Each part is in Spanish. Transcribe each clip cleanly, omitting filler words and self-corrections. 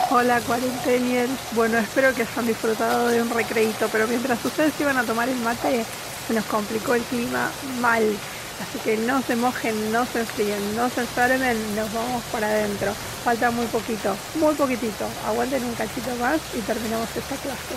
Hola cuarenteniers, bueno, espero que hayan disfrutado de un recreíto, pero mientras ustedes iban a tomar el mate se nos complicó el clima mal, así que no se mojen, no se enfríen, no se enfermen, nos vamos para adentro, falta muy poquitito, aguanten un cachito más y terminamos esta clase.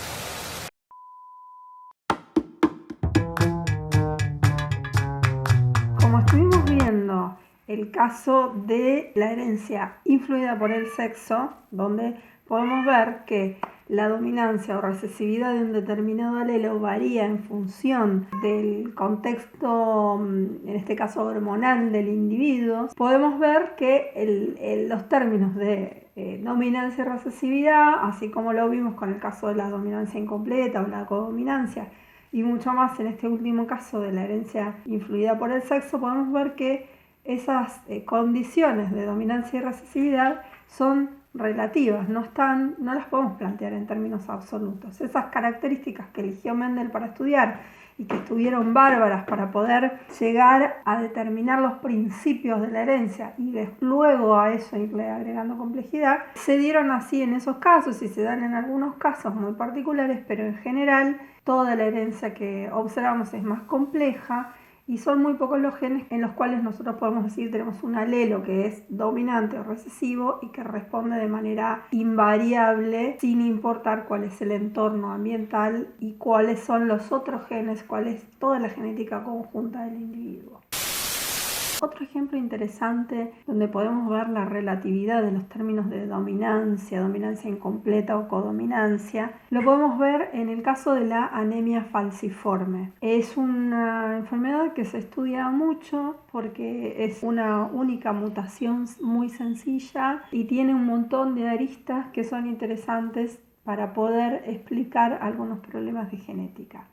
Como estuvimos viendo el caso de la herencia influida por el sexo, donde podemos ver que la dominancia o recesividad de un determinado alelo varía en función del contexto, en este caso hormonal del individuo, podemos ver que los términos de dominancia y recesividad, así como lo vimos con el caso de la dominancia incompleta o la codominancia, y mucho más en este último caso de la herencia influida por el sexo, podemos ver que esas condiciones de dominancia y recesividad son relativas, no las podemos plantear en términos absolutos. Esas características que eligió Mendel para estudiar y que estuvieron bárbaras para poder llegar a determinar los principios de la herencia y luego a eso irle agregando complejidad, se dieron así en esos casos y se dan en algunos casos muy particulares, pero en general toda la herencia que observamos es más compleja y son muy pocos los genes en los cuales nosotros podemos decir tenemos un alelo que es dominante o recesivo y que responde de manera invariable sin importar cuál es el entorno ambiental y cuáles son los otros genes, cuál es toda la genética conjunta del individuo. Otro ejemplo interesante donde podemos ver la relatividad de los términos de dominancia, dominancia incompleta o codominancia, lo podemos ver en el caso de la anemia falciforme. Es una enfermedad que se estudia mucho porque es una única mutación muy sencilla y tiene un montón de aristas que son interesantes para poder explicar algunos problemas de genética.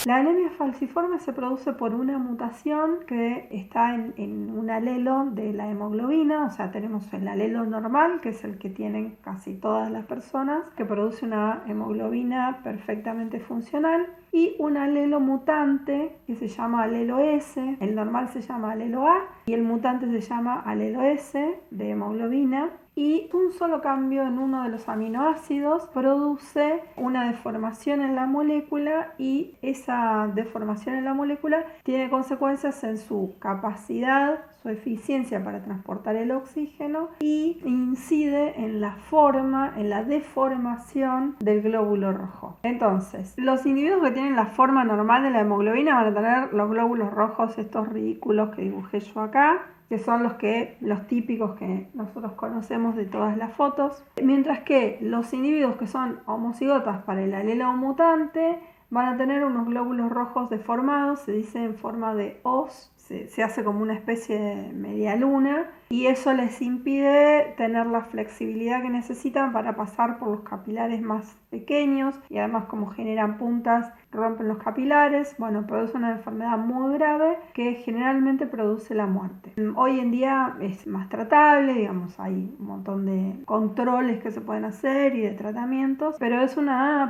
La anemia falciforme se produce por una mutación que está en un alelo de la hemoglobina, o sea, tenemos el alelo normal, que es el que tienen casi todas las personas, que produce una hemoglobina perfectamente funcional, y un alelo mutante que se llama alelo S, el normal se llama alelo A, y el mutante se llama alelo S de hemoglobina, y un solo cambio en uno de los aminoácidos produce una deformación en la molécula y esa deformación en la molécula tiene consecuencias en su capacidad, su eficiencia para transportar el oxígeno y incide en la forma, en la deformación del glóbulo rojo. Entonces, los individuos que tienen la forma normal de la hemoglobina van a tener los glóbulos rojos, estos ridículos que dibujé yo acá, que son los típicos que nosotros conocemos de todas las fotos, mientras que los individuos que son homocigotas para el alelo mutante van a tener unos glóbulos rojos deformados, se dice en forma de hoz, se hace como una especie de media luna y eso les impide tener la flexibilidad que necesitan para pasar por los capilares más pequeños y además como generan puntas rompen los capilares, bueno, produce una enfermedad muy grave que generalmente produce la muerte. Hoy en día es más tratable, digamos, hay un montón de controles que se pueden hacer y de tratamientos, pero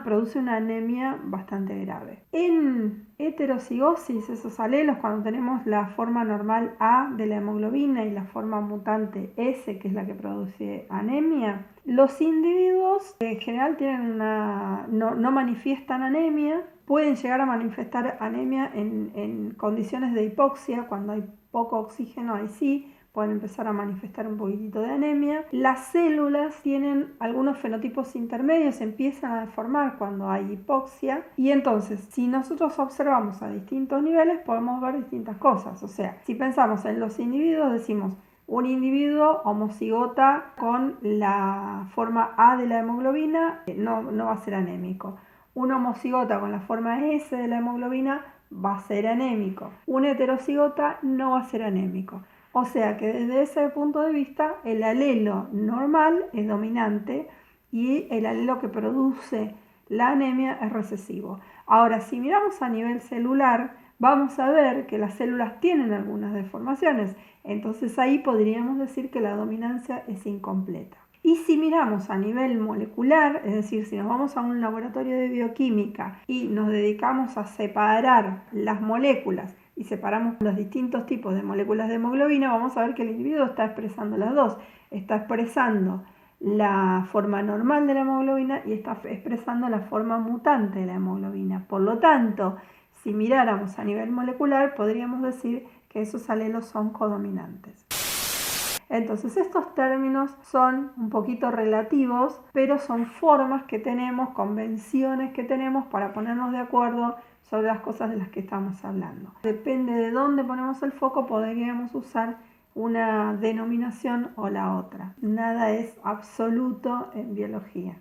produce una anemia bastante grave. En heterocigosis, esos alelos, cuando tenemos la forma normal A de la hemoglobina y la forma mutante S, que es la que produce anemia, los individuos en general no manifiestan anemia, pueden llegar a manifestar anemia en condiciones de hipoxia, cuando hay poco oxígeno, ahí sí pueden empezar a manifestar un poquitito de anemia. Las células tienen algunos fenotipos intermedios, empiezan a deformar cuando hay hipoxia y entonces si nosotros observamos a distintos niveles podemos ver distintas cosas. O sea, si pensamos en los individuos decimos un individuo homocigota con la forma A de la hemoglobina no va a ser anémico. Un homocigota con la forma S de la hemoglobina va a ser anémico. Un heterocigota no va a ser anémico. O sea que desde ese punto de vista el alelo normal es dominante y el alelo que produce la anemia es recesivo. Ahora, si miramos a nivel celular, vamos a ver que las células tienen algunas deformaciones. Entonces ahí podríamos decir que la dominancia es incompleta. Y si miramos a nivel molecular, es decir, si nos vamos a un laboratorio de bioquímica y nos dedicamos a separar las moléculas y separamos los distintos tipos de moléculas de hemoglobina, vamos a ver que el individuo está expresando las dos. Está expresando la forma normal de la hemoglobina y está expresando la forma mutante de la hemoglobina. Por lo tanto, si miráramos a nivel molecular, podríamos decir que esos alelos son codominantes. Entonces estos términos son un poquito relativos, pero son formas que tenemos, convenciones que tenemos para ponernos de acuerdo sobre las cosas de las que estamos hablando. Depende de dónde ponemos el foco, podríamos usar una denominación o la otra. Nada es absoluto en biología.